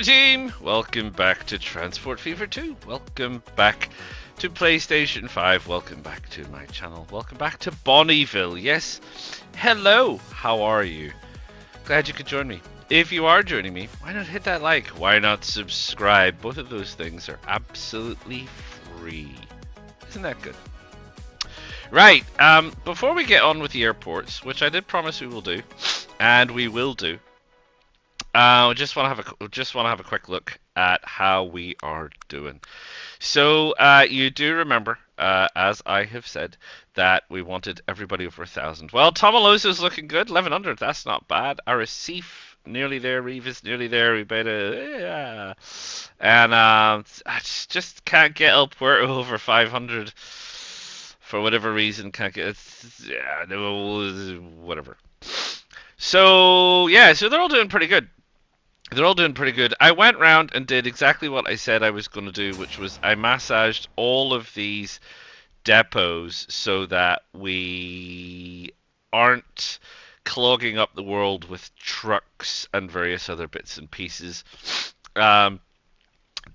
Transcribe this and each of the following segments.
Hello team! Welcome back to Transport Fever 2. Welcome back to PlayStation 5. Welcome back to my channel. Welcome back to Bonneyville. Yes. Hello. How are you? Glad you could join me. If you are joining me, why not hit that like? Why not subscribe? Both of those things are absolutely free. Isn't that good? Right. Before we get on with the airports, which I did promise we will do, and we will do, just want to have a quick look at how we are doing. So you do remember, as I have said, that we wanted everybody over 1,000. Well, Tomalosa's looking good, 1,100. That's not bad. Arrecif nearly there. Revis nearly there. We better, yeah. And I just can't get El Puerto over 500 for whatever reason. Can't get. Yeah, no, whatever. So yeah, so they're all doing pretty good. They're all doing pretty good. I went round and did exactly what I said I was going to do, which was I massaged all of these depots so that we aren't clogging up the world with trucks and various other bits and pieces.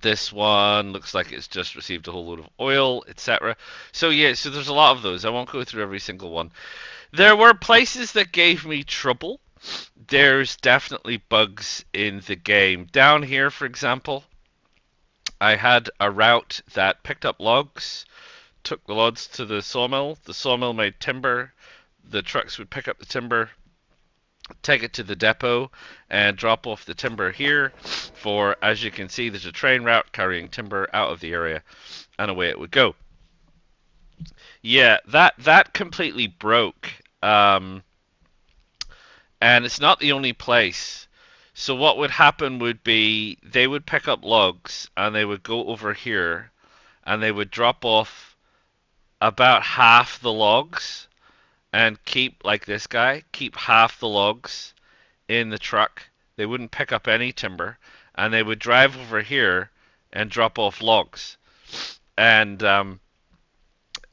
This one looks like it's just received a whole load of oil, etc. So yeah, so there's a lot of those. I won't go through every single one. There were places that gave me trouble. There's definitely bugs in the game. Down here, for example, I had a route that picked up logs, took the logs to the sawmill made timber, the trucks would pick up the timber, take it to the depot, and drop off the timber here for, as you can see, there's a train route carrying timber out of the area, and away it would go. Yeah, that completely broke. And it's not the only place. So what would happen would be they would pick up logs and they would go over here and they would drop off about half the logs and keep, like this guy, keep half the logs in the truck. They wouldn't pick up any timber and they would drive over here and drop off logs. And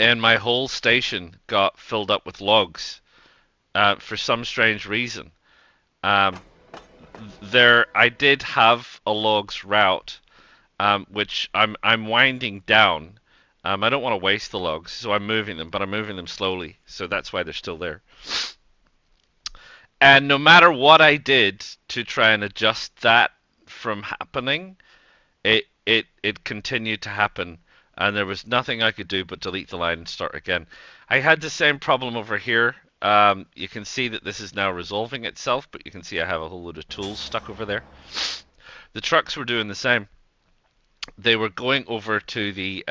my whole station got filled up with logs. For some strange reason. I did have a logs route, which I'm winding down. I don't want to waste the logs, so I'm moving them, but I'm moving them slowly, so that's why they're still there. And no matter what I did to try and adjust that from happening, it continued to happen, and there was nothing I could do but delete the line and start again. I had the same problem over here. You can see that this is now resolving itself, but you can see I have a whole load of tools stuck over there. The trucks were doing the same. They were going over to the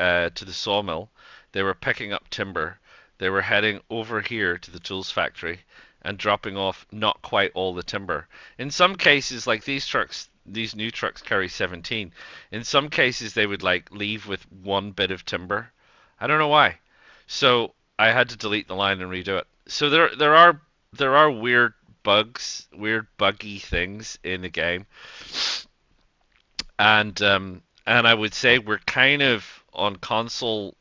sawmill. They were picking up timber. They were heading over here to the tools factory and dropping off not quite all the timber. In some cases, like these trucks, these new trucks carry 17. In some cases, they would like leave with one bit of timber. I don't know why. So I had to delete the line and redo it. So there are weird bugs, weird buggy things in the game, and I would say we're kind of on console,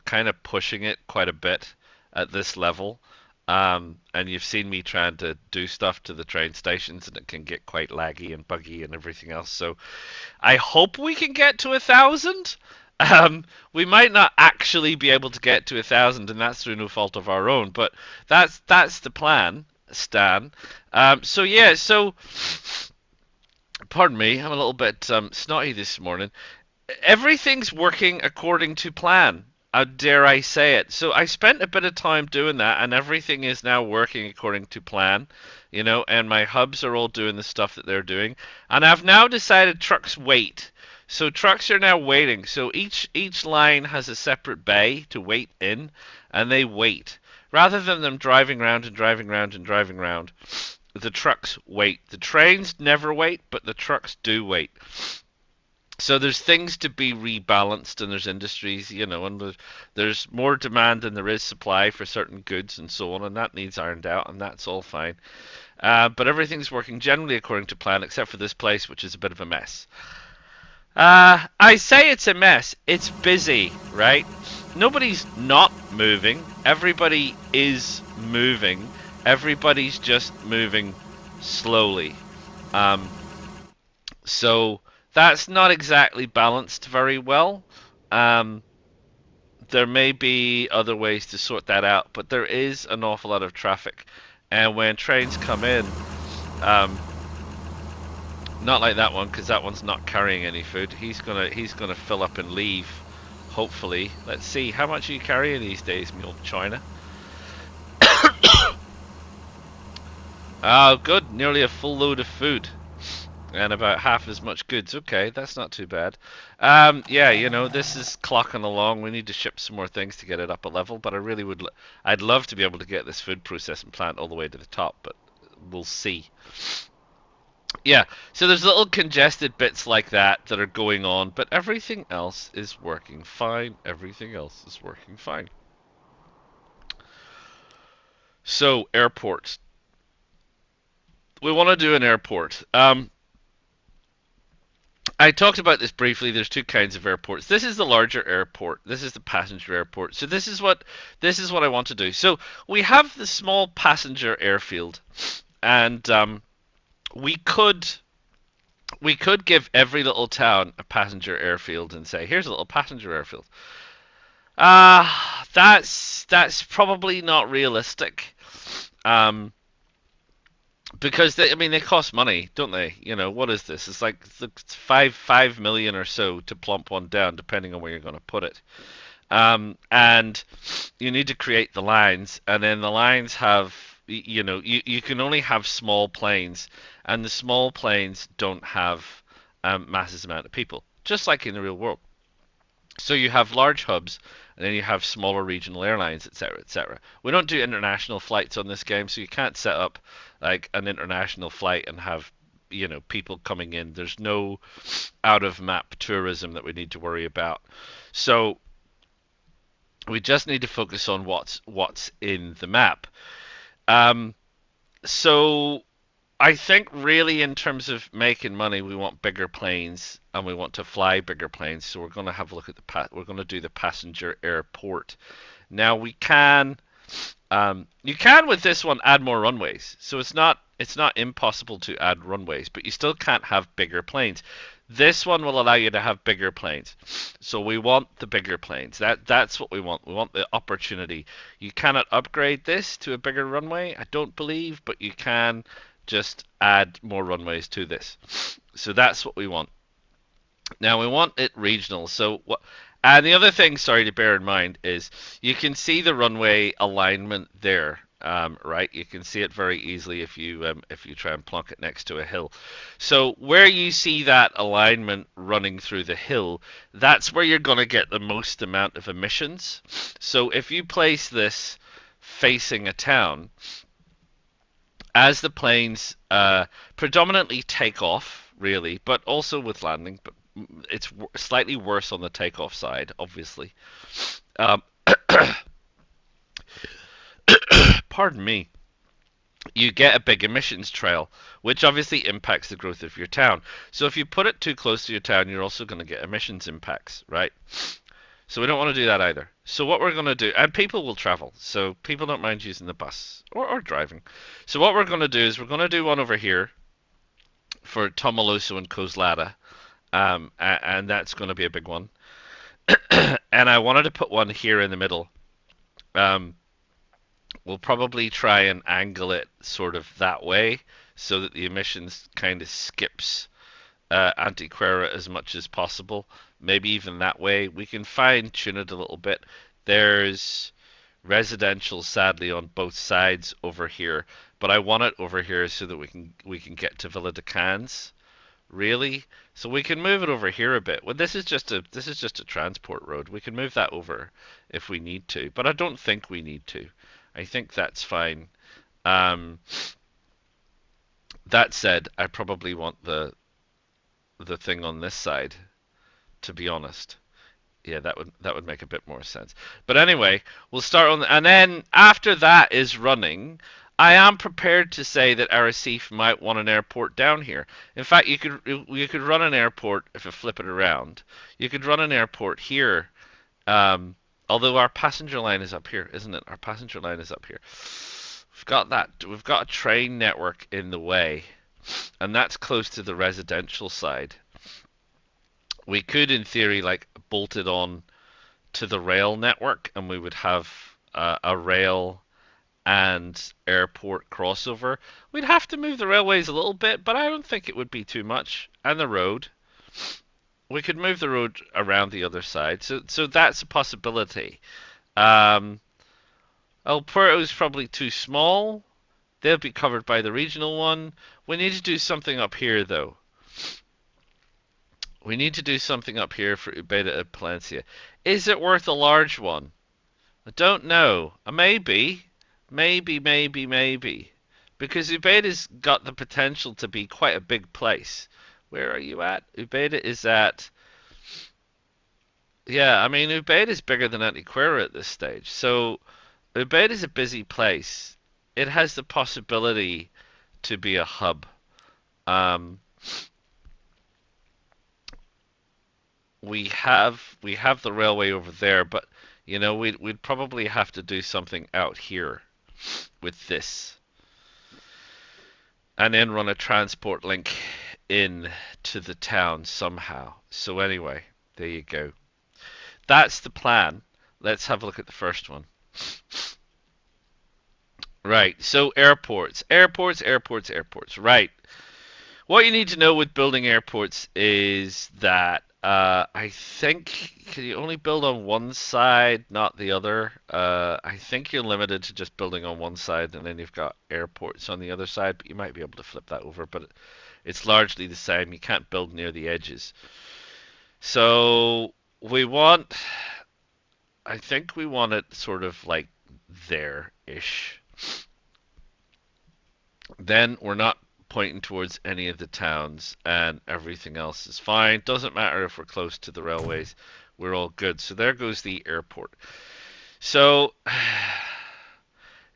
kind of pushing it quite a bit at this level. And you've seen me trying to do stuff to the train stations, and it can get quite laggy and buggy and everything else. So I hope we can get to 1,000. We might not actually be able to get to 1,000, and that's through no fault of our own. But that's the plan, Stan. So yeah, so pardon me, I'm a little bit snotty this morning. Everything's working according to plan. Dare I say it? So I spent a bit of time doing that, and everything is now working according to plan. You know, and my hubs are all doing the stuff that they're doing, and I've now decided trucks wait. So trucks are now waiting. So each line has a separate bay to wait in, and they wait. Rather than them driving round and driving round and driving round, the trucks wait. The trains never wait, but the trucks do wait. So there's things to be rebalanced, and there's industries, you know, and there's more demand than there is supply for certain goods and so on, and that needs ironed out, and that's all fine. But everything's working generally according to plan, except for this place, which is a bit of a mess. I say it's a mess. It's busy, right? Nobody's not moving. Everybody is moving. Everybody's just moving slowly. So That's not exactly balanced very well. Um, there may be other ways to sort that out, but there is an awful lot of traffic. And when trains come in, um, not like that one, because that one's not carrying any food. He's gonna fill up and leave. Hopefully, let's see how much are you carrying these days, Mule China. Oh, good, nearly a full load of food and about half as much goods. Okay, that's not too bad. Yeah, this is clocking along. We need to ship some more things to get it up a level, but I really would. I'd love to be able to get this food processing plant all the way to the top, but we'll see. Yeah, so there's little congested bits like that are going on, but everything else is working fine. Everything else is working fine. So, airports. We want to do an airport. I talked about this briefly. There's two kinds of airports. This is the larger airport. This is the passenger airport. So this is what I want to do. So we have the small passenger airfield, and we could we could give every little town a passenger airfield and say, here's a little passenger airfield. That's probably not realistic. Um, because I mean they cost money, don't they? What is this? It's like 5 million or so to plump one down, depending on where you're going to put it. And you need to create the lines, and then the lines have you can only have small planes, and the small planes don't have masses amount of people, just like in the real world. So you have large hubs, and then you have smaller regional airlines, etc., etc. We don't do international flights on this game, so you can't set up like an international flight and have people coming in. There's no out of map tourism that we need to worry about. So we just need to focus on what's in the map. Um, so I think really in terms of making money, we want bigger planes and we want to fly bigger planes. So we're going to have a look at we're going to do the passenger airport. Now you can with this one add more runways. So it's not impossible to add runways, but you still can't have bigger planes. This one will allow you to have bigger planes. So we want the bigger planes. That's what we want. We want the opportunity. You cannot upgrade this to a bigger runway, I don't believe, but you can just add more runways to this. So that's what we want. Now we want it regional. So what? And the other thing, sorry, to bear in mind is you can see the runway alignment there, right? You can see it very easily if you try and plonk it next to a hill. So where you see that alignment running through the hill, that's where you're going to get the most amount of emissions. So if you place this facing a town, as the planes predominantly take off, really, but also with landing, but it's slightly worse on the takeoff side, obviously. Um, Pardon me. You get a big emissions trail, which obviously impacts the growth of your town. So if you put it too close to your town, you're also going to get emissions impacts, right? So we don't want to do that either. So what we're going to do, and people will travel, so people don't mind using the bus or driving. So what we're going to do is we're going to do one over here for Tomaloso and Coslada, and that's going to be a big one. And I wanted to put one here in the middle. Um, we'll probably try and angle it sort of that way so that the emissions kind of skips Antiquera as much as possible. Maybe even that way. We can fine tune it a little bit. There's residential, sadly, on both sides over here, but I want it over here so that we can get to Villa de Cans. Really? So we can move it over here a bit. Well, this is just a transport road. We can move that over if we need to, but I don't think we need to. I think that's fine. Um, that said, I probably want the thing on this side, to be honest. Yeah, that would make a bit more sense. But anyway, we'll start on, and then after that is running, I am prepared to say that Arrecife might want an airport down here. In fact, you could run an airport if I flip it around. You could run an airport here. Um, Although our passenger line is up here, isn't it? Our passenger line is up here. We've got that. We've got a train network in the way, and that's close to the residential side. We could, in theory, like bolt it on to the rail network, and we would have a rail and airport crossover. We'd have to move the railways a little bit, but I don't think it would be too much. And the road, we could move the road around the other side. So that's a possibility. Um, El Puerto's probably too small. They'll be covered by the regional one. We need to do something up here, though. We need to do something up here for Ubeda and Palencia. Is it worth a large one? I don't know. Maybe. Maybe. Because Ubeda's got the potential to be quite a big place. Where are you at? Ubeda is at... Yeah, I mean, Ubeda is bigger than Antequera at this stage. So, Ubeda is a busy place. It has the possibility to be a hub. Um, we have the railway over there, but you know we'd probably have to do something out here with this, and then run a transport link in to the town somehow. So anyway, there you go. That's the plan. Let's have a look at the first one. Right. So airports. Right. What you need to know with building airports is that I think can you only build on one side, not the other. I think you're limited to just building on one side, and then you've got airports on the other side. But you might be able to flip that over. But it's largely the same. You can't build near the edges. So we want, I think we want it sort of like there-ish. Then we're not pointing towards any of the towns, and everything else is fine. Doesn't matter if we're close to the railways, we're all good. So there goes the airport. So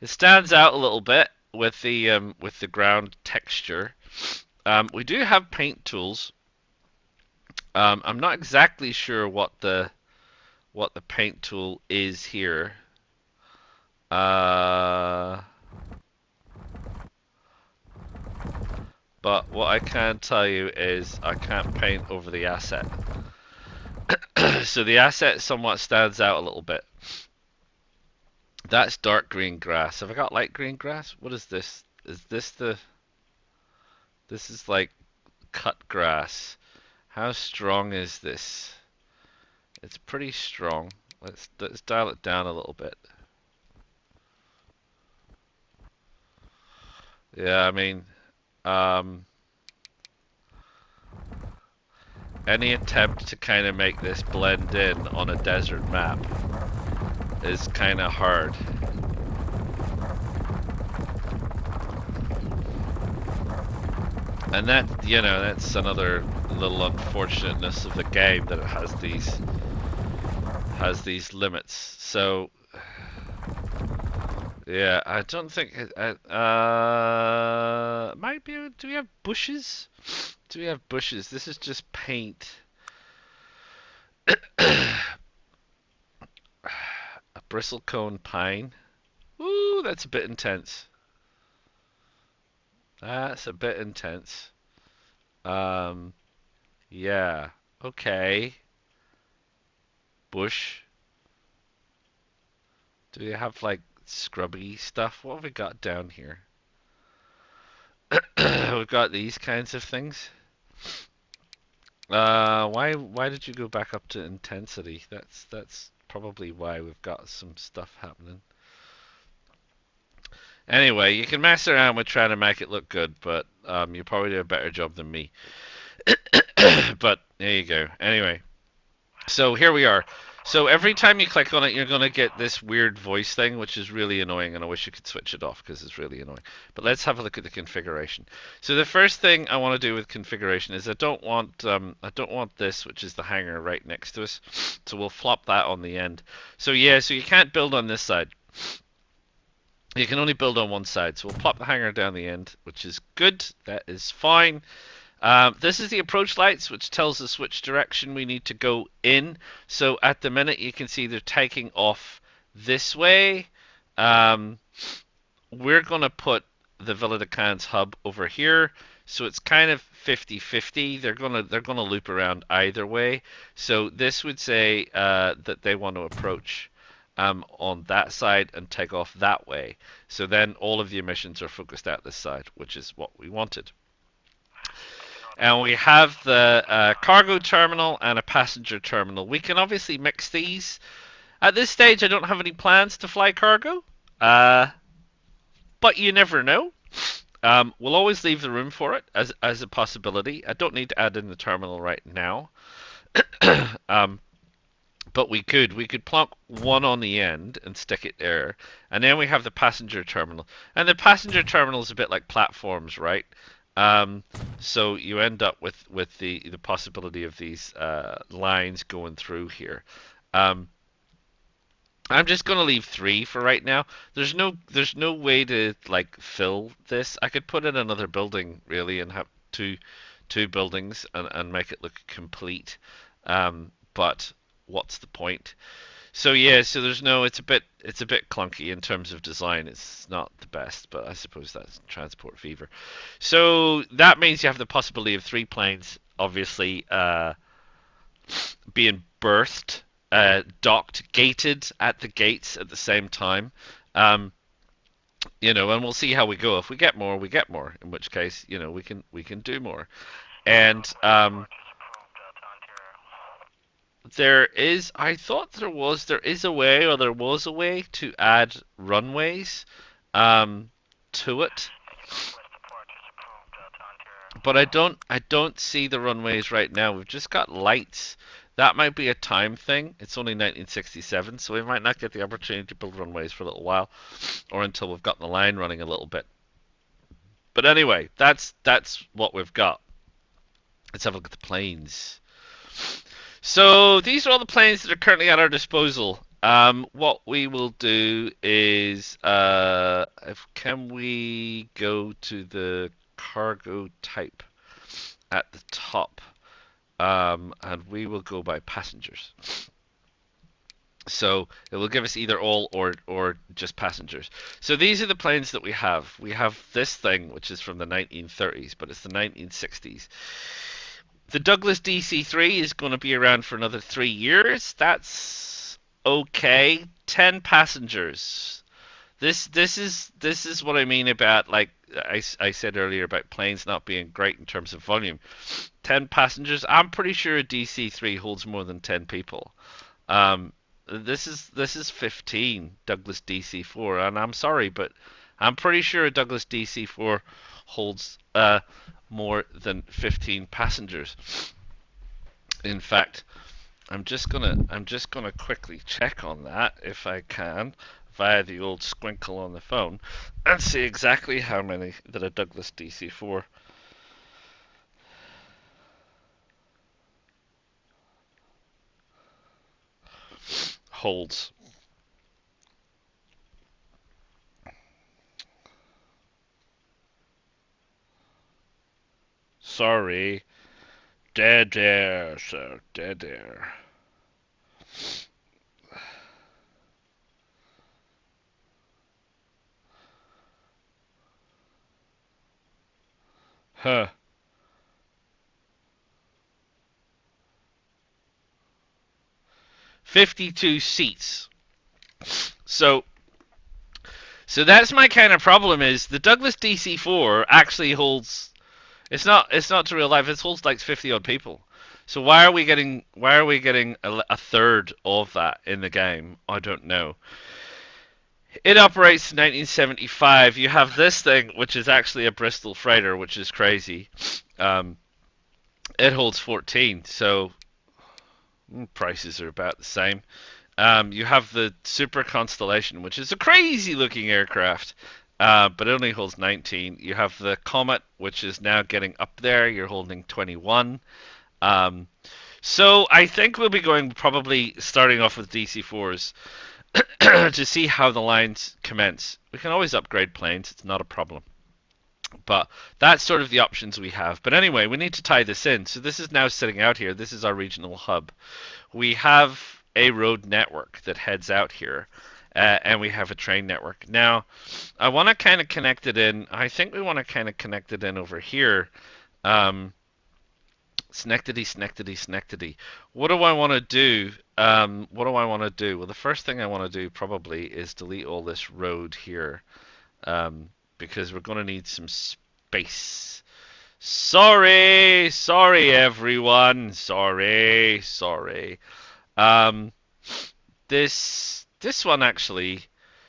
it stands out a little bit with the ground texture. We do have paint tools. I'm not exactly sure what the paint tool is here. But what I can tell you is I can't paint over the asset. So the asset somewhat stands out a little bit. That's dark green grass. Have I got light green grass? What is this? Is this the... This is like cut grass. How strong is this? It's pretty strong. Let's dial it down a little bit. Yeah, I mean, any attempt to kind of make this blend in on a desert map is kind of hard. And that, you know, that's another little unfortunateness of the game, that it has these limits. So yeah, I don't think might be. Do we have bushes? Do we have bushes? This is just paint. A bristlecone pine. Ooh, that's a bit intense. That's a bit intense. Yeah. Okay. Bush. Do we have like scrubby stuff? What have we got down here? We've got these kinds of things. Why did you go back up to intensity? That's probably why we've got some stuff happening. Anyway, you can mess around with trying to make it look good, but you probably do a better job than me. But there you go. Anyway, so here we are. So every time you click on it, you're going to get this weird voice thing, which is really annoying, and I wish you could switch it off because it's really annoying. But let's have a look at the configuration. So the first thing I want to do with configuration is I don't want this, which is the hangar right next to us. So we'll flop that on the end. So yeah, so you can't build on this side. You can only build on one side. So we'll plop the hangar down the end, which is good. That is fine. This is the approach lights, which tells us which direction we need to go in. So at the minute, you can see they're taking off this way. We're going to put the Villa de Cans hub over here. So it's kind of 50-50. They're gonna loop around either way. So this would say that they want to approach on that side and take off that way. So then all of the emissions are focused out this side, which is what we wanted. And we have the cargo terminal and a passenger terminal. We can obviously mix these. At this stage, I don't have any plans to fly cargo, uh, but you never know. We'll always leave the room for it as a possibility. I don't need to add in the terminal right now. um, but we could plonk one on the end and stick it there, and then we have the passenger terminal. And the passenger terminal is a bit like platforms, right? Um, so you end up with the possibility of these lines going through here. Um, I'm just gonna leave 3 for right now. There's no way to like fill this. I could put in another building really and have two buildings and make it look complete. But what's the point? So yeah, so there's no. It's a bit clunky in terms of design. It's not the best, but I suppose that's transport fever. So that means you have the possibility of 3 planes, obviously, being berthed, docked, gated at the gates at the same time. Um, and we'll see how we go. If we get more, we get more. In which case, we can do more. And I thought there is a way, or there was a way to add runways to it, but I don't see the runways right now. We've just got lights. That might be a time thing. It's only 1967, so we might not get the opportunity to build runways for a little while, or until we've gotten the line running a little bit. But anyway, that's what we've got. Let's have a look at the planes. So these are all the planes that are currently at our disposal. What we will do is, can we go to the cargo type at the top, and we will go by passengers. So it will give us either all or just passengers. So these are the planes that we have. We have this thing, which is from the 1930s, but it's the 1960s. The Douglas DC-3 is going to be around for another 3 years. That's okay. 10 passengers. This is what I mean about, like I said earlier, about planes not being great in terms of volume. 10 passengers. I'm pretty sure a DC-3 holds more than 10 people. Um, this is 15 Douglas DC-4, and I'm sorry, but I'm pretty sure a Douglas DC-4 holds more than 15 passengers. In fact, I'm just gonna quickly check on that if I can via the old squinkle on the phone and see exactly how many that a Douglas DC-4 holds. Sorry, dead air, sir, dead air. Huh. 52 seats. So so that's my kind of problem, is the Douglas DC-4 actually holds. It's not to real life. It holds like 50 odd people. So why are we getting a third of that in the game? I don't know. It operates in 1975. You have this thing, which is actually a Bristol freighter, which is crazy. Um, it holds 14, so prices are about the same. You have the Super Constellation, which is a crazy looking aircraft, but it only holds 19. You have the Comet, which is now getting up there. You're holding 21. Um, so I think we'll be going, probably starting off with DC-4s to see how the lines commence. We can always upgrade planes, it's not a problem. But that's sort of the options we have. But anyway, we need to tie this in. So this is now sitting out here. This is our regional hub. We have a road network that heads out here. and we have a train network. Now, I want to kind of connect it in. I think we want to kind of connect it in over here. Um, Snectity. What do I want to do? What do I want to do? Well, the first thing I want to do probably is delete all this road here, because we're going to need some space. Sorry everyone. Sorry. Um, this one actually,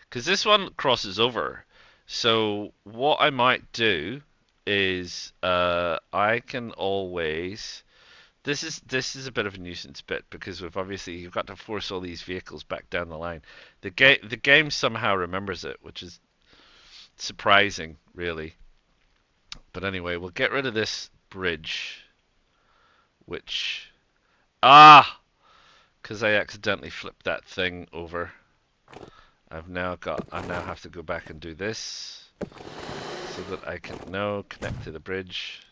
because this one crosses over. So what I might do is I can always. This is a bit of a nuisance bit because we've obviously you've got to force all these vehicles back down the line. The game somehow remembers it, which is surprising, really. But anyway, we'll get rid of this bridge, which because I accidentally flipped that thing over. I now have to go back and do this so that I can connect to the bridge.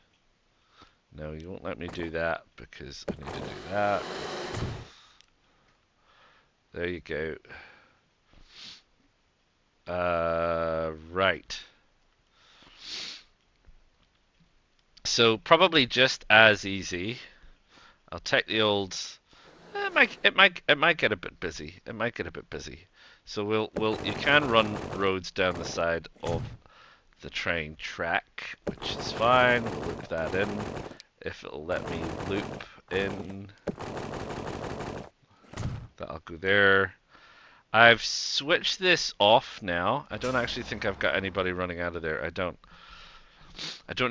No, you won't let me do that because I need to do that. There you go. Right. So probably just as easy. I'll take the old. It might get a bit busy. It might get a bit busy. So you can run roads down the side of the train track, which is fine. We'll loop that in if it'll let me loop in. That'll go there. I've switched this off now. I don't actually think I've got anybody running out of there. I don't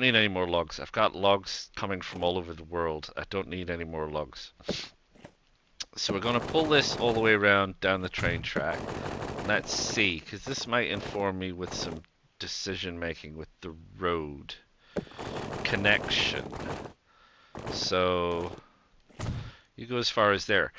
need any more logs. I've got logs coming from all over the world. I don't need any more logs. So we're going to pull this all the way around down the train track. Let's see, because this might inform me with some decision making with the road connection. So you go as far as there.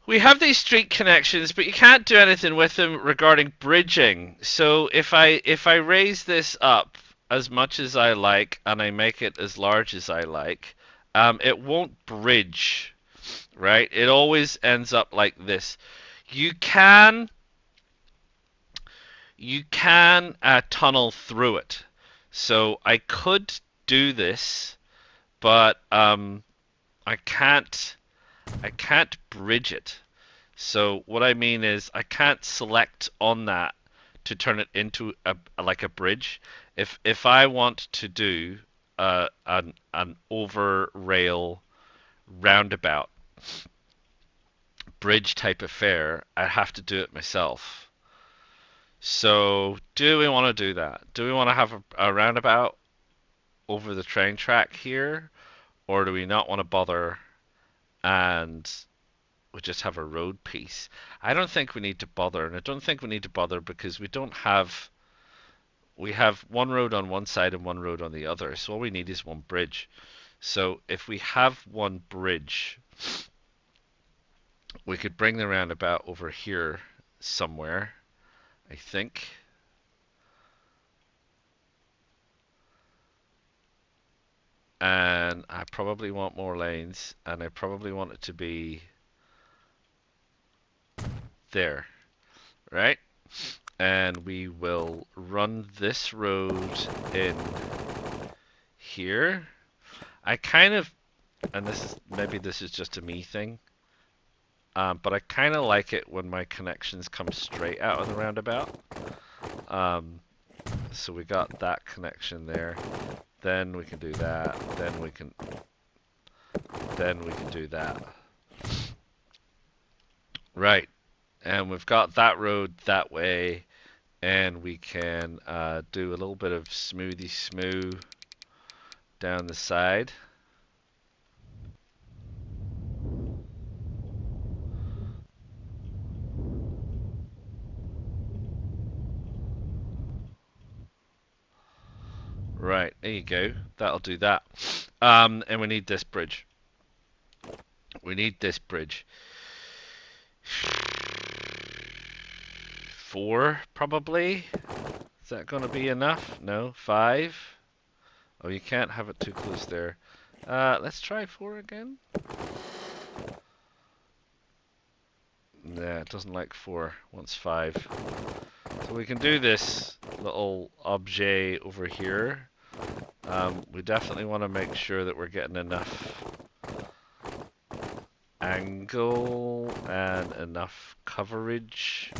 We have these street connections, but you can't do anything with them regarding bridging. So if I raise this up as much as I like and I make it as large as I like, it won't bridge, right? It always ends up like this. You can tunnel through it. So I could do this, but I can't bridge it. So what I mean is I can't select on that to turn it into like a bridge. If I want to do an over rail roundabout bridge type affair, I have to do it myself. So do we want to do that? Do we want to have a roundabout over the train track here, or do we not want to bother and we just have a road piece? I don't think we need to bother, and I don't think we need to bother because we have one road on one side and one road on the other, so all we need is one bridge. So if we have one bridge, we could bring the roundabout over here somewhere, I think. And I probably want more lanes, and I probably want it to be there, right? And we will run this road in here. I kind of, and maybe this is just a me thing, but I kind of like it when my connections come straight out of the roundabout. So we got that connection there. Then we can do that. Then we can do that. Right. And we've got that road that way, and we can do a little bit of smoothy smooth down the side. Right, there you go. That'll do that. And we need this bridge. We need this bridge. 4, probably. Is that going to be enough? No. 5. Oh, you can't have it too close there. Let's try 4 again. Yeah, it doesn't like 4. Wants 5. So we can do this little objet over here. We definitely want to make sure that we're getting enough angle and enough coverage.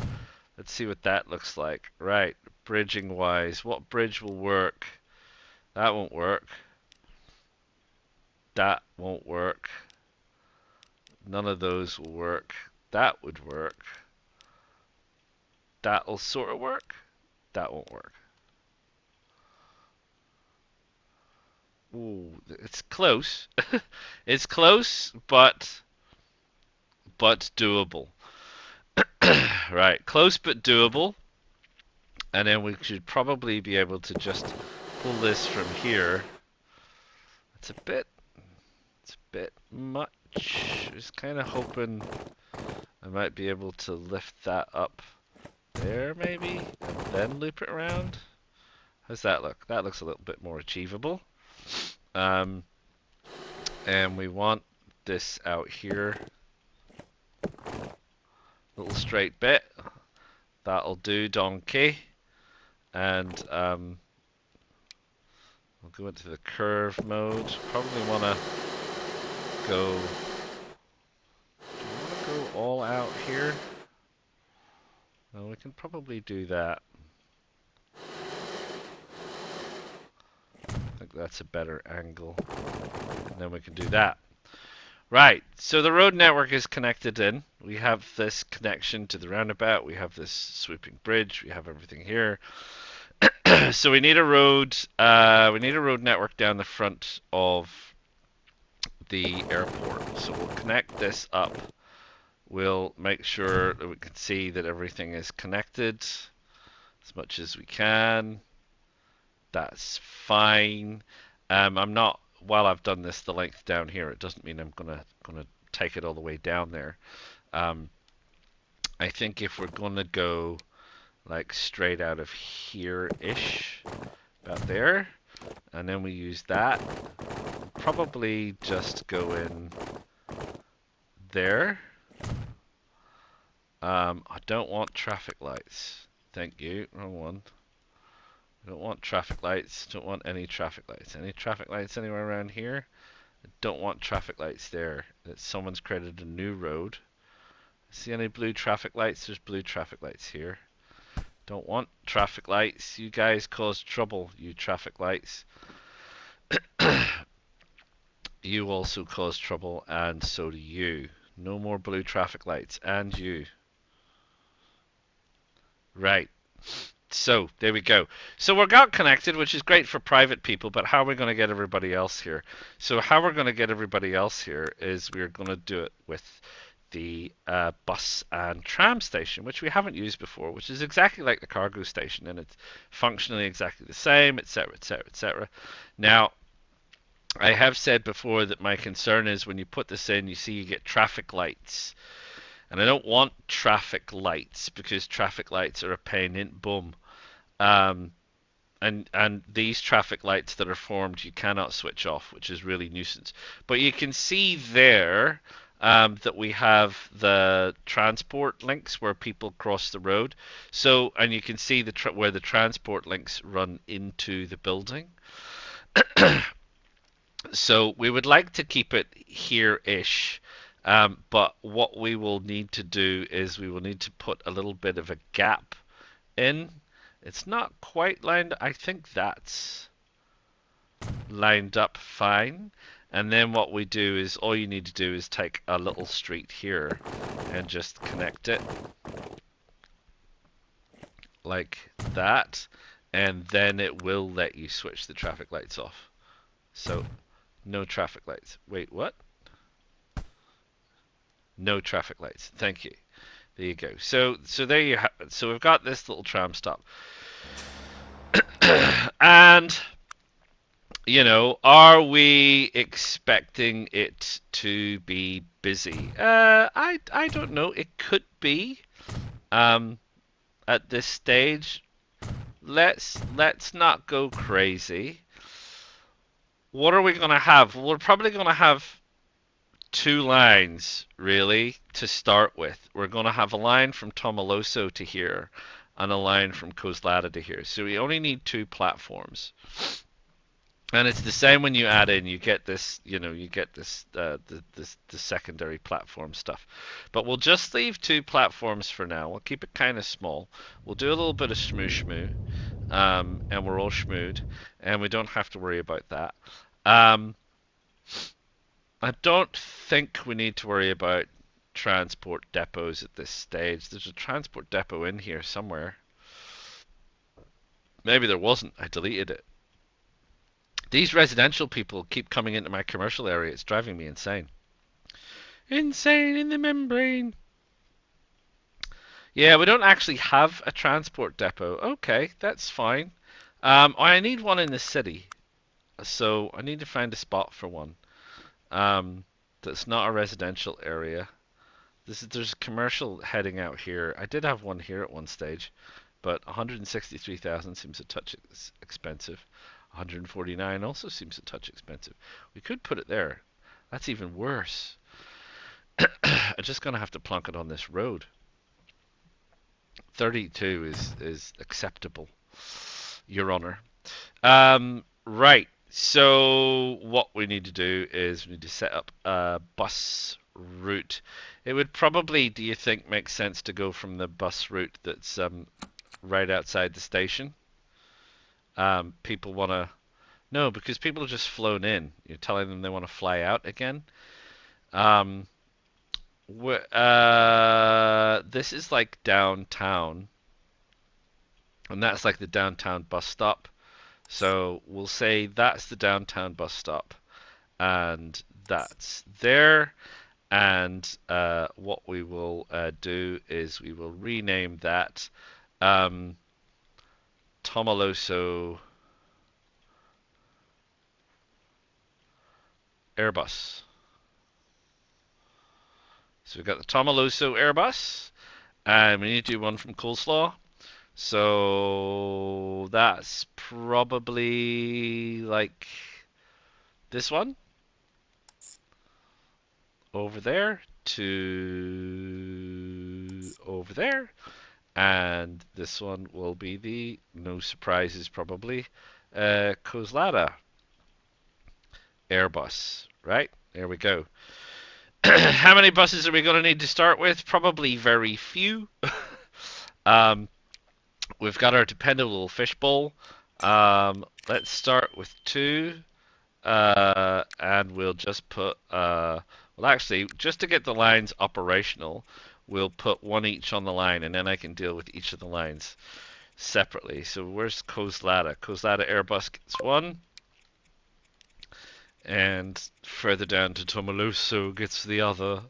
Let's see what that looks like. Right, bridging wise, what bridge will work? That won't work. That won't work. None of those will work. That would work. That'll sort of work. That won't work. Ooh, it's close. It's close, but doable. Right, close but doable. And then we should probably be able to just pull this from here. It's a bit much. I was kind of hoping I might be able to lift that up there maybe, and then loop it around. How's that look? That looks a little bit more achievable. And we want this out here. Little straight bit. That'll do, donkey. And we'll go into the curve mode. Probably want to go... Do you want to go all out here? Well, we can probably do that. I think that's a better angle. And then we can do that. Right, so the road network is connected in. We have this connection to the roundabout. We have this swooping bridge. We have everything here. So we need a road. We need a road network down the front of the airport. So we'll connect this up. We'll make sure that we can see that everything is connected as much as we can. That's fine. I'm not. While I've done this the length down here, it doesn't mean I'm gonna take it all the way down there. I think if we're gonna go like straight out of here-ish, about there, and then we use that, probably just go in there. I don't want traffic lights. Thank you. Wrong one. I don't want traffic lights. Don't want any traffic lights. Any traffic lights anywhere around here? I don't want traffic lights there. That someone's created a new road. See any blue traffic lights? There's blue traffic lights here. Don't want traffic lights. You guys cause trouble, you traffic lights. You also cause trouble, and so do you. No more blue traffic lights, and you. Right. So, there we go. So we're got connected, which is great for private people, but how are we going to get everybody else here? So how we're going to get everybody else here is we're going to do it with the bus and tram station, which we haven't used before, which is exactly like the cargo station, and it's functionally exactly the same, etc., etc., etc. Now, I have said before that my concern is when you put this in, you see you get traffic lights. And I don't want traffic lights because traffic lights are a pain in bum. And these traffic lights that are formed, you cannot switch off, which is really nuisance. But you can see there that we have the transport links where people cross the road. So, and you can see where the transport links run into the building. So we would like to keep it here-ish. But what we will need to do is we will need to put a little bit of a gap in. It's not quite lined. I think that's lined up fine. And then what we do is all you need to do is take a little street here and just connect it like that. And then it will let you switch the traffic lights off. So no traffic lights. Wait, what? No traffic lights. Thank you. There you go. So there you have it. So we've got this little tram stop. And, you know, are we expecting it to be busy? I don't know. It could be. At this stage, let's not go crazy. What are we gonna have? We're probably gonna have 2 lines, really, to start with. We're going to have a line from Tomaloso to here and a line from Coslada to here. So we only need 2 platforms. And it's the same when you add in, you get this, you get this, the secondary platform stuff. But we'll just leave 2 platforms for now. We'll keep it kind of small. We'll do a little bit of shmoo shmoo, and we're all schmooed, and we don't have to worry about that. I don't think we need to worry about transport depots at this stage. There's a transport depot in here somewhere. Maybe there wasn't. I deleted it. These residential people keep coming into my commercial area. It's driving me insane. Insane in the membrane. Yeah, we don't actually have a transport depot. Okay, that's fine. I need one in the city. So I need to find a spot for one. That's not a residential area. There's a commercial heading out here. I did have one here at one stage, but 163,000 seems a touch expensive. 149 also seems a touch expensive. We could put it there. That's even worse. I'm just gonna have to plonk it on this road. 32 is acceptable, Your Honor. Right. So what we need to do is we need to set up a bus route. It would probably, do you think, make sense to go from the bus route that's right outside the station? People want to... No, because people have just flown in. You're telling them they want to fly out again. This is like downtown. And that's like the downtown bus stop. So we'll say that's the downtown bus stop. And that's there. And what we will do is we will rename that Tomaloso Airbus. So we've got the Tomaloso Airbus, and we need to do one from Coleslaw. So that's probably like this one over there to over there, and this one will be the, no surprises probably, Coslada Airbus. Right, there we go. How many buses are we going to need to start with? Probably very few. We've got our dependable fishbowl. Let's start with 2. And we'll just put... well, actually, just to get the lines operational, we'll put 1 each on the line, and then I can deal with each of the lines separately. So where's Coslada? Coslada Airbus gets 1. And further down to Tomaloso gets the other.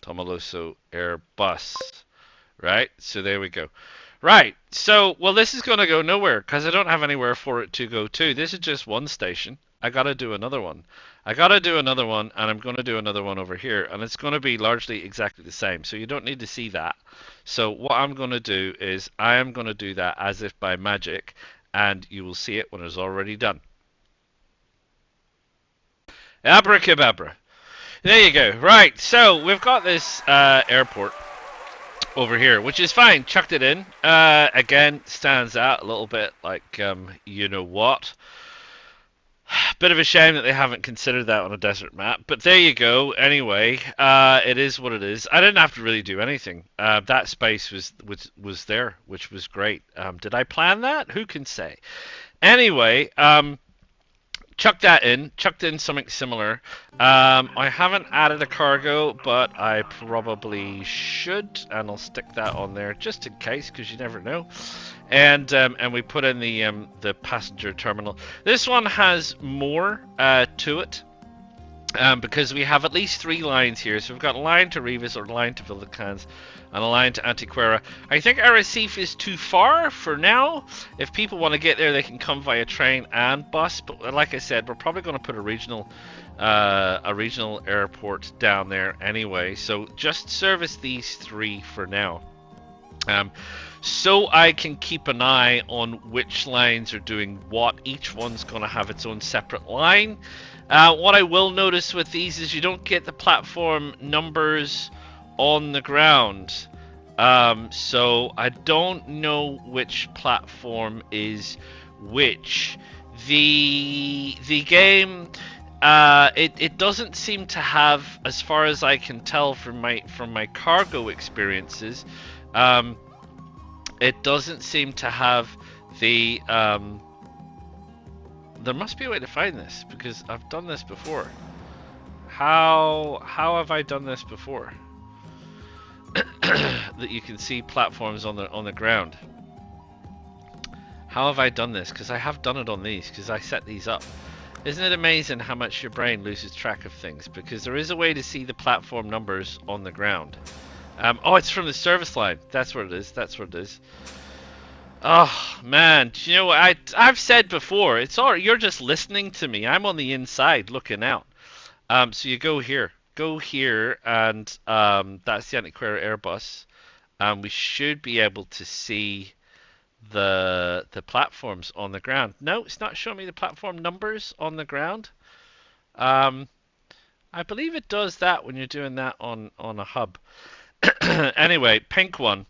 Tomaloso Airbus. Right, so there we go. Right, so, well, this is going to go nowhere because I don't have anywhere for it to go to. This is just one station. I got to do another one. I got to do another one, and I'm going to do another one over here, and it's going to be largely exactly the same, so you don't need to see that. So what I'm going to do is I am going to do that as if by magic, and you will see it when it's already done. Abracadabra. There you go. Right, so we've got this airport over here, which is fine. Chucked it in. Again, stands out a little bit like, you know what. Bit of a shame that they haven't considered that on a desert map, but there you go. Anyway, it is what it is. I didn't have to really do anything. That space was there, which was great. Did I plan that? Who can say? Anyway, chucked in something similar. I haven't added a cargo, but I probably should, and I'll stick that on there just in case, because you never know. And we put in the passenger terminal. This one has more to it, because we have at least 3 lines here. So we've got a line to Rivas, or a line to Villicans, and a line to Antequera. I think Arrecife is too far for now. If people want to get there, they can come via train and bus. But like I said, we're probably going to put a regional airport down there anyway. So just service these 3 for now. Um, so I can keep an eye on which lines are doing what. Each one's going to have its own separate line. What I will notice with these is you don't get the platform numbers on the ground. So I don't know which platform is which. The game, it doesn't seem to have, as far as I can tell from my cargo experiences, um, it doesn't seem to have the there must be a way to find this, because I've done this before. How have I done this before? That you can see platforms on the ground. How have I done this? Because I have done it on these, because I set these up. Isn't it amazing how much your brain loses track of things? Because there is a way to see the platform numbers on the ground. Oh, it's from the service line. That's what it is. That's what it is. Oh man, do you know what I've said before? It's all you're just listening to me. I'm on the inside looking out. So you go here, and that's the Antiquaria Airbus. We should be able to see the platforms on the ground. No, it's not showing me the platform numbers on the ground. I believe it does that when you're doing that on a hub. Anyway, pink one,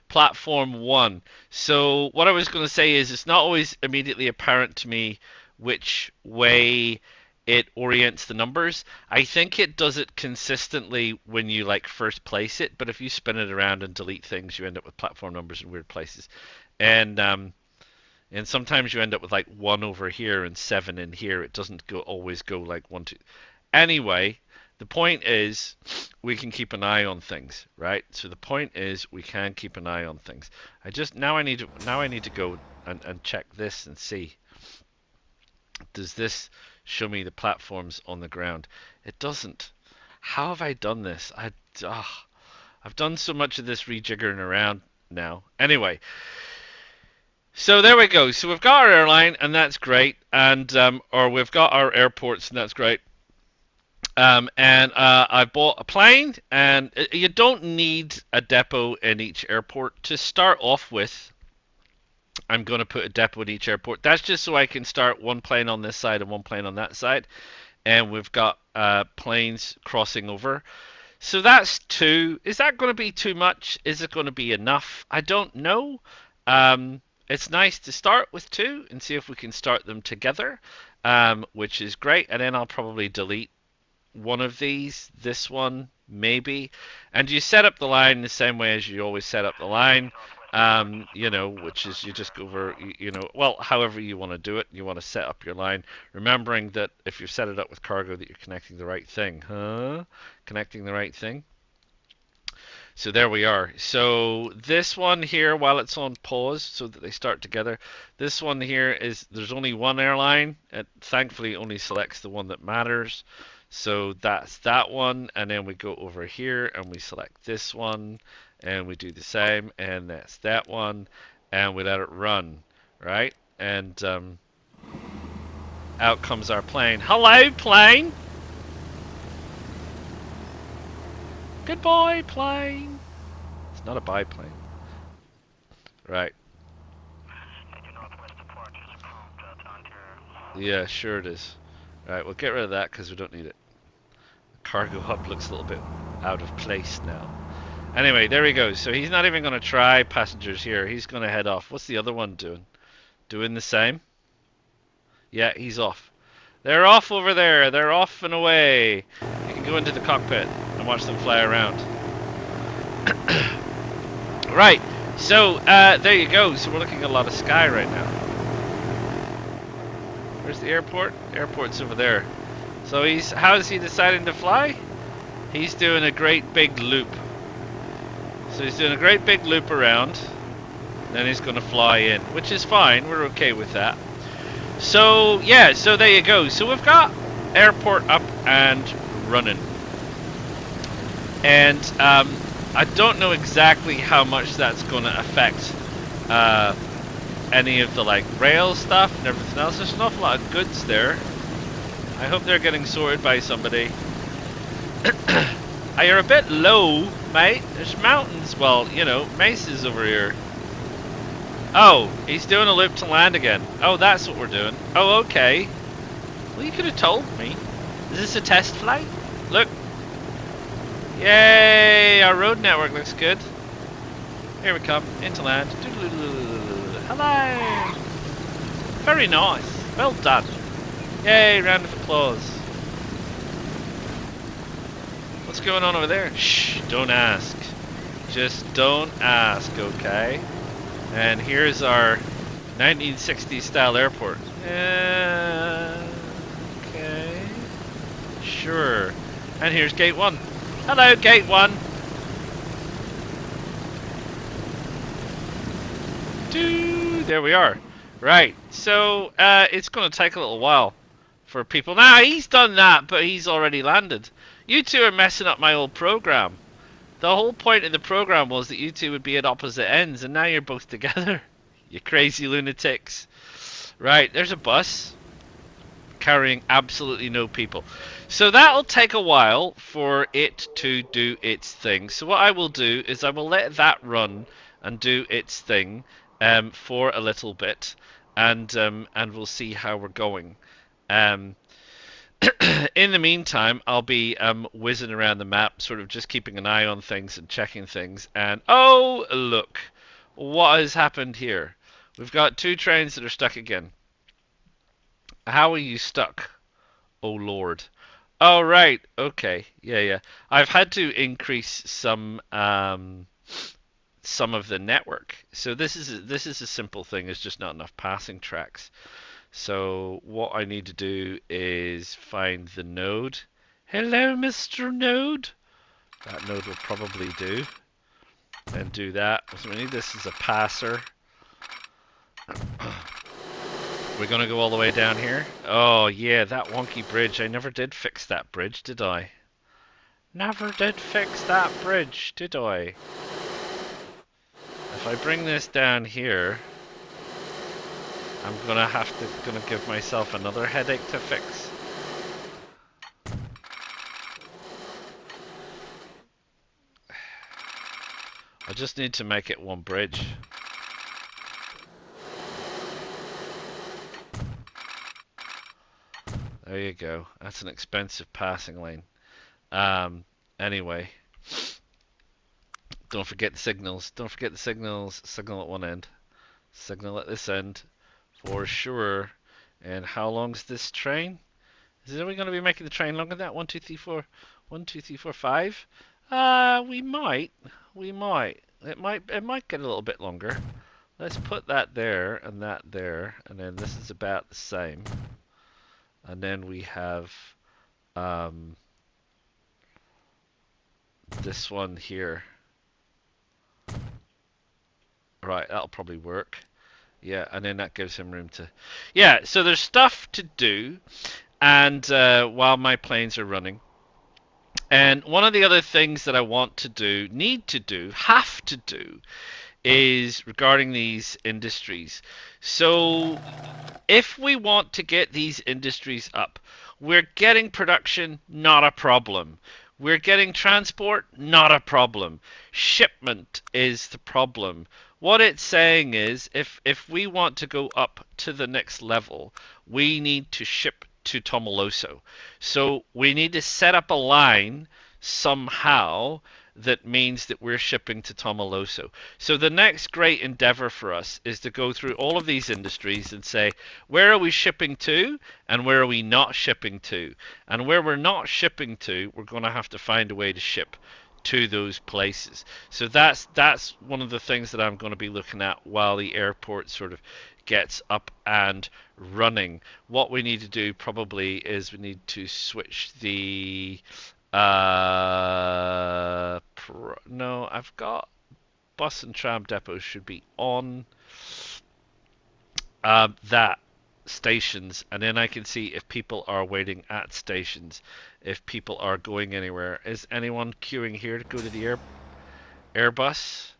platform 1. So what I was going to say is it's not always immediately apparent to me which way it orients the numbers. I think it does it consistently when you like first place it, but if you spin it around and delete things, you end up with platform numbers in weird places. And sometimes you end up with like 1 over here and 7 in here. It doesn't always go like 1, 2. Anyway, the point is we can keep an eye on things, right? So the point is we can keep an eye on things. I need to go and check this and see. Does this show me the platforms on the ground? It doesn't. How have I done this? I've done so much of this rejiggering around now. Anyway, so there we go. So we've got our airline, and that's great, and or we've got our airports, and that's great. And I bought a plane, and you don't need a depot in each airport. To start off with, I'm going to put a depot in each airport. That's just so I can start one plane on this side and one plane on that side. And we've got planes crossing over. So that's 2. Is that going to be too much? Is it going to be enough? I don't know. It's nice to start with 2 and see if we can start them together, which is great. And then I'll probably delete one of these, this one maybe, and you set up the line the same way as you always set up the line, which is you just go over, well, however you want to do it. You want to set up your line, remembering that if you set it up with cargo, that you're connecting the right thing. Connecting the right thing. So there we are. So this one here, while it's on pause so that they start together, this one here is, there's only one airline. It thankfully only selects the one that matters. So that's that one, and then we go over here and we select this one, and we do the same, and that's that one, and we let it run, right? And out comes our plane. Hello, plane! Goodbye, plane! It's not a biplane. Right. Yeah, sure it is. Right, we'll get rid of that because we don't need it. Cargo hub looks a little bit out of place now. Anyway, there he goes. So he's not even going to try passengers here. He's going to head off. What's the other one doing? Doing the same? Yeah, he's off. They're off over there. They're off and away. You can go into the cockpit and watch them fly around. Right. So, there you go. So we're looking at a lot of sky right now. Where's the airport? The airport's over there. So how is he deciding to fly? He's doing a great big loop. So he's doing a great big loop around. Then he's going to fly in, which is fine. We're okay with that. So yeah, so there you go. So we've got airport up and running. And I don't know exactly how much that's going to affect any of the like rail stuff and everything else. There's an awful lot of goods there. I hope they're getting sorted by somebody. You're a bit low, mate. There's mountains. Well, you know, mesas over here. Oh, he's doing a loop to land again. Oh, that's what we're doing. Oh, okay. Well, you could have told me. Is this a test flight? Look. Yay! Our road network looks good. Here we come. Into land. Hello! Very nice. Well done. Yay, round of applause. What's going on over there? Shh, don't ask. Just don't ask, okay? And here's our 1960s style airport. Okay. Sure. And here's gate 1. Hello, gate 1. There we are. Right, so it's going to take a little while for people. Nah, he's done that, but he's already landed. You two are messing up my old program. The whole point of the program was that you two would be at opposite ends, and now you're both together. You crazy lunatics. Right, there's a bus carrying absolutely no people. So that'll take a while for it to do its thing. So what I will do is I will let that run and do its thing for a little bit, and we'll see how we're going. In the meantime, I'll be whizzing around the map, sort of just keeping an eye on things and checking things. And oh, look, what has happened here? We've got 2 trains that are stuck again. How are you stuck? Oh Lord. Oh right. Okay. Yeah. I've had to increase some of the network. So this is a simple thing. It's just not enough passing tracks. So what I need to do is find the node. Hello, Mr. Node. That node will probably do. And do that. So we need this as a passer. We're gonna go all the way down here. Oh yeah, that wonky bridge. I never did fix that bridge, did I? Never did fix that bridge, did I? If I bring this down here, I'm gonna give myself another headache to fix. I just need to make it one bridge. There you go. That's an expensive passing lane. Anyway. Don't forget the signals. Don't forget the signals. Signal at one end. Signal at this end. For sure. And how long's this train? Are we going to be making the train longer than that? 1, 2, 3, 4. 1, 2, 3, 4, 5? We might. We might. It might get a little bit longer. Let's put that there and that there. And then this is about the same. And then we have this one here. Right, that'll probably work. Yeah, and then that gives him room to... Yeah, so there's stuff to do, and while my planes are running. And one of the other things that I want to do, need to do, have to do, is regarding these industries. So if we want to get these industries up, we're getting production, not a problem. We're getting transport, not a problem. Shipment is the problem. What it's saying is if we want to go up to the next level, we need to ship to Tomoloso. So we need to set up a line somehow that means that we're shipping to Tomoloso. So the next great endeavor for us is to go through all of these industries and say, where are we shipping to and where are we not shipping to? And where we're not shipping to, we're going to have to find a way to ship to those places. So that's one of the things that I'm going to be looking at while the airport sort of gets up and running. What we need to do probably is we need to switch the no, I've got bus and tram depots should be on that stations, and then I can see if people are waiting at stations, if people are going anywhere. Is anyone queuing here to go to the Airbus?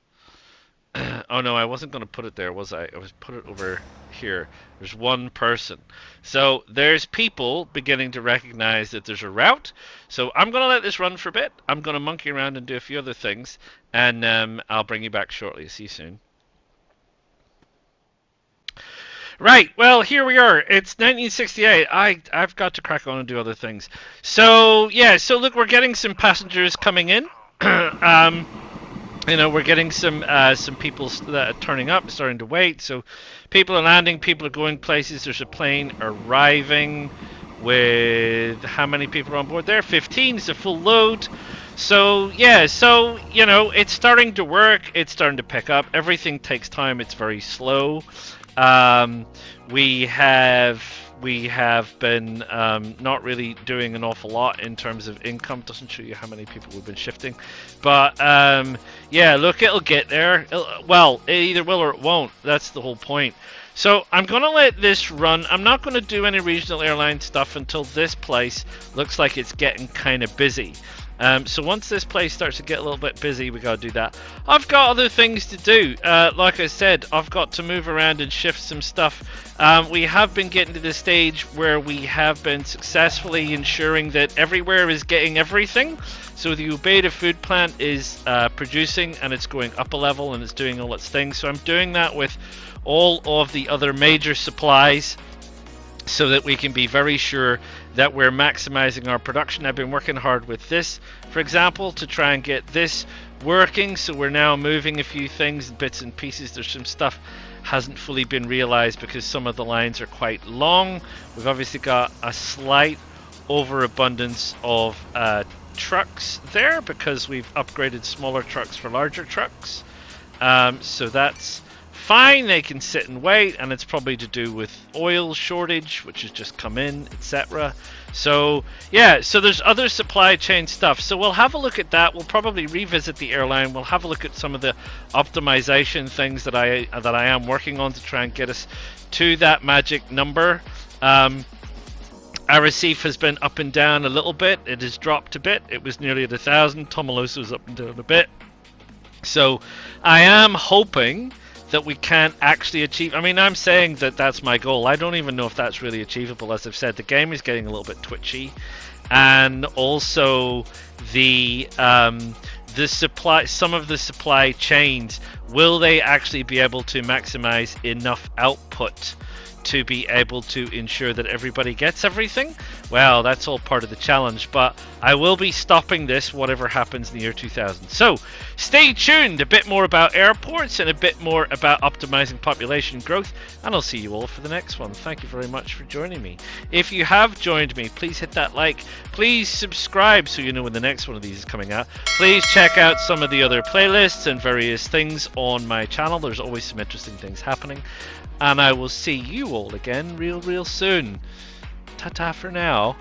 Oh no, I wasn't going to put it there, was I? I was put it over here. There's one person. So there's people beginning to recognize that there's a route. So I'm going to let this run for a bit. I'm going to monkey around and do a few other things, and I'll bring you back shortly. See you soon. Right, well, here we are. It's 1968. I've got to crack on and do other things. So, yeah, so look, we're getting some passengers coming in. We're getting some people that are turning up, starting to wait. So people are landing, people are going places. There's a plane arriving with how many people are on board there? 15 is a full load. So yeah, it's starting to work. It's starting to pick up. Everything takes time. It's very slow. Um, we have been not really doing an awful lot in terms of income. Doesn't show you how many people we've been shifting, but yeah, look, it'll get there. It either will or it won't. That's the whole point. So I'm going to let this run. I'm not going to do any regional airline stuff until this place looks like it's getting kind of busy. So once this place starts to get a little bit busy, we got to do that. I've got other things to do. Like I said, I've got to move around and shift some stuff. We have been getting to the stage where we have been successfully ensuring that everywhere is getting everything. So the Ubeda food plant is producing, and it's going up a level, and it's doing all its things. So I'm doing that with all of the other major supplies, so that we can be very sure that we're maximizing our production. I've been working hard with this, for example, to try and get this working. So we're now moving a few things, bits and pieces. There's some stuff hasn't fully been realized because some of the lines are quite long. We've obviously got a slight overabundance of trucks there because we've upgraded smaller trucks for larger trucks. So that's fine, they can sit and wait, and it's probably to do with oil shortage, which has just come in, etc. So yeah, so there's other supply chain stuff. So we'll have a look at that. We'll probably revisit the airline. We'll have a look at some of the optimization things that I am working on to try and get us to that magic number. Our receipt has been up and down a little bit. It has dropped a bit. It was nearly at 1,000. Tomalosa was up and down a bit. So I am hoping that we can actually achieve. I mean, I'm saying that that's my goal. I don't even know if that's really achievable. As I've said, the game is getting a little bit twitchy, and also the supply, some of the supply chains, will they actually be able to maximize enough output to be able to ensure that everybody gets everything? Well, that's all part of the challenge, but I will be stopping this whatever happens in the year 2000. So stay tuned, a bit more about airports and a bit more about optimizing population growth, and I'll see you all for the next one. Thank you very much for joining me. If you have joined me, please hit that like, please subscribe so you know when the next one of these is coming out. Please check out some of the other playlists and various things on my channel. There's always some interesting things happening. And I will see you all again real soon. Ta-ta for now.